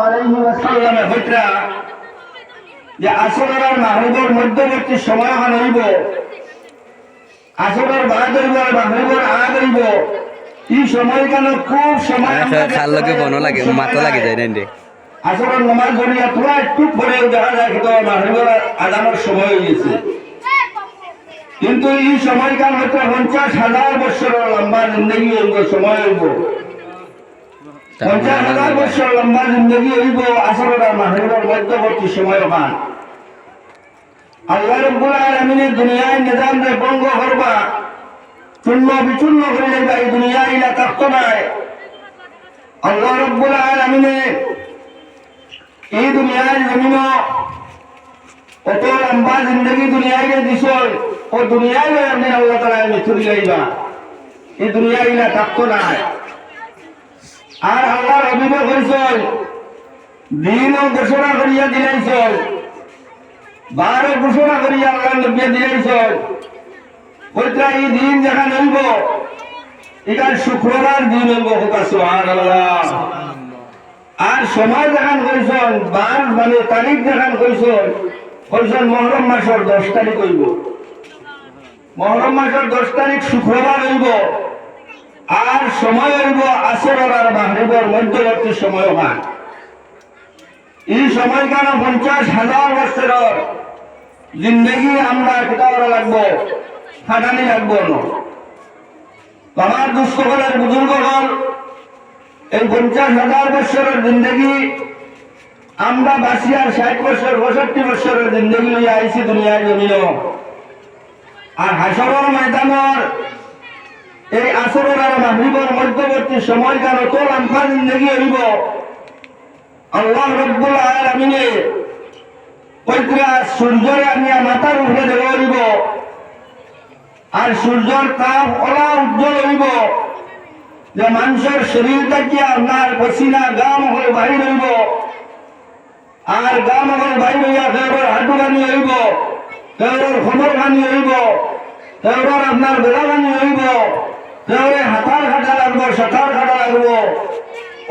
আলাইহি ওয়াসাল্লামে হইতরা যে আসরের আর মাগরিবের মধ্যবর্তী সময় হইব, আসরের বাদ হইব আর মাগরিবের আগ হইব। এই সময় কেন খুব সময় খাল লাগে বনো লাগে মাথা লাগে যায় না আসরের নামাজ পড়িয়া তোরা একটু পরে দেখা যায় কিন্তু মাগরিবের আজানের সময় হয়ে গেছে। কিন্তু এই সময় কেন হয়তো 50,000 বছরের লম্বা জিন্দগি হইব, সময় হইব 50,000 বছর লম্বা জিন্দগি হইব আসরের আর মাগরিবের মধ্যবর্তী সময় পান। আল্লাহ রাব্বুল আলামিনের দুনিয়ায় নিজাম রে ভঙ্গ করবা, চূর্ণ বিচূর্ণ করে যাইবা, এই দুনিয়া ইলা থাকতো নাই। আল্লাহ রাব্বুল আলামিনে এই দুনিয়ার জমিন অত লম্বা জিন্দগি দুনিয়ায় দিছল, ও দুনিয়ায় আপনি আল্লাহ তাআলা মৃত্যু দিলাইবা, এই দুনিয়া ইলা থাকতো নাই। আর আল্লাহর হাবিবে কইছল দিনও ঘোষণা করিয়া দিলাইছল, বারো ঘোষণা করিয়া আল্লাহ নবী দিলাইছল। ওইটা এই দিন যেখানে হইব এটা শুক্রবার দিন হইব, সুবহানাল্লাহ। আর সময় যেখান কইছল বার মানে তারিখ যেখান কইছল মুহররম মাসের 10 তারিখ হইব, মুহররম মাসের 10 তারিখ শুক্রবার হইব। আর সময় হইব আসরের আর মাগরিবের মধ্যবর্তী সময় হয়। এই সময় কেন 50,000 বছরের জিন্দগি আমরা কিতা করা লাগবো, খাটানি লাগবো না। আমার দুস্থকলের বুজুর্গগণ এই 50,000 বছরের জিন্দগি আমরা বাসি আর 60 বছর 65 বছরের জিন্দগি লইয়া আইছি দুনিয়ার জমিন। আর হাসরের ময়দানের এই আসরের আর মাগরিবের মধ্যবর্তী সময় কেন তো লম্বা জিন্দগি হইব। আল্লাহ রাব্বুল আলামিনে কইরা সূর্যরে আনিয়া মাথার উপরে দেব হইব, আর সূর্যর তাপ ওলা উজ্জ্বল হইব যে মানুষের শরীর থেকে আপনার পসিনা গাম হয়ে বাহির হইব। আর গাম হয়ে বাহির হইয়া কেউর হাঁটু বানি হইব, কেউর খবর বানি হইব, কেউর আপনার বেলা বানি হইব, কেউরে হাতার খাটা লাগবো, সাঁতার খাটা লাগবো।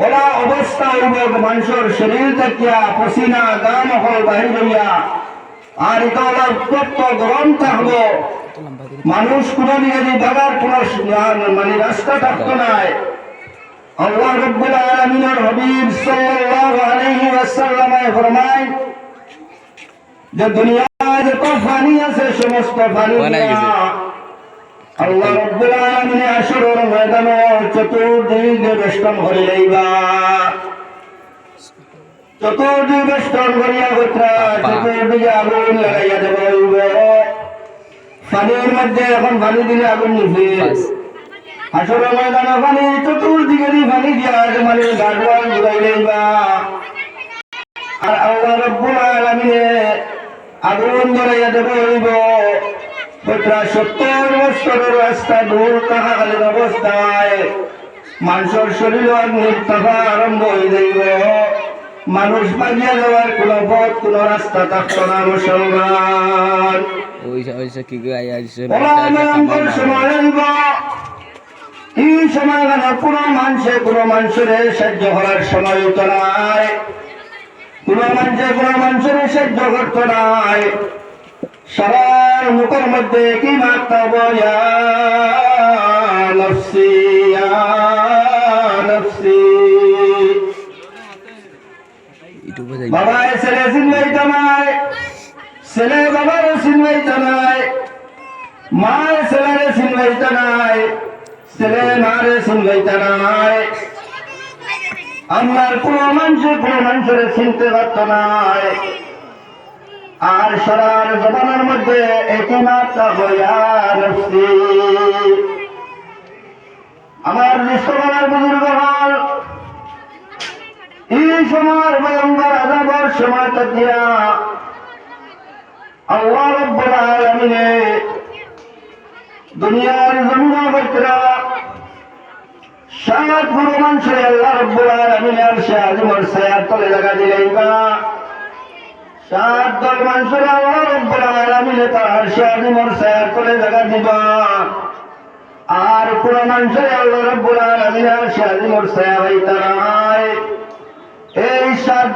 ওরা অবস্থা হইব মানুষের শরীর থেকে পসিনা গাম হল বাহির হইয়া। আর এটা ওরা উত্তপ্ত গরম থাকবো, মানুষ কোন দিকে বাবার কোন মানে রাস্তা থাকতো নাই। আল্লাহ রাব্বুল আলামিনের হাবিব সাল্লাল্লাহু আলাইহি ওয়াসাল্লাম ফরমায় যে দুনিয়ায় যত পানি আছে সমস্ত পানি আল্লাহ রাব্বুল আলামিন আসরের ময়দানে চতুর্দিকে বেষ্টন করে লইবা, চতুর্দিকে বেষ্টন করিয়া গোত্রা চতুর্দিকে আগুন লাগাইয়া দেব হইব। পানির মধ্যে এখন পানি দিলে আগুন নিভে, আসরের ময়দানে পানি চতুর্দিকে পানি দিয়া মানে গাড়োয়াল ঘুরাই লইবা। আর আল্লাহ রাব্বুল আলামিনে আগুন ধরাইয়া দেব হইব। 70 বছরের রাস্তা দূর থাকাকালীন অবস্থায় মানুষের শরীর নির্তাপা আরম্ভ হয়ে যাইব। মানুষ বাগিয়া যাওয়ার কোন পথ কোন রাস্তা থাকতো না। মুসলমান সময় হইব, এই সময় কোনো মানুষের সাহায্য করার সময় হইতো নাই, কোনো মানুষের সাহায্য করতো নাই। সবার মুখের মধ্যে কি মারতে ইয়া নফসি ইয়া নফসি। বাবা ছেলে চিনবাইতে নাই, ছেলে বাবার চিনবাইতে নাই, মা ছেলেরে চিনবাইতে নাই, ছেলে মারে চিনবাইতে নাই। আমার কোনো মানুষের চিনতে পারত নাই। আর সারার জবানের মধ্যে একই মাত্রা হইয়া নফসি। আমার নিষ্ঠবানের বুজুর্গ হল এই সময় ভয়ঙ্কর আযাবের সময় থাকিয়া আল্লাহ রাব্বুল আলামিনে দুনিয়ার জমিন বৈতরা 7 গুরু মানুষের আল্লাহ রাব্বুল আলামিনে আরশে আজিমের ছায়ার তলে জায়গা দিলেইবা। 7 দল মানুষের আল্লাহ রাব্বুল আলামিনে তার আরশে আজিমের ছায়ার তলে জায়গা দিবা। আর কোন মানুষের আল্লাহ রাব্বুল আলামিনে আরশে আজিমের ছায়া হইতা নাই। এই 7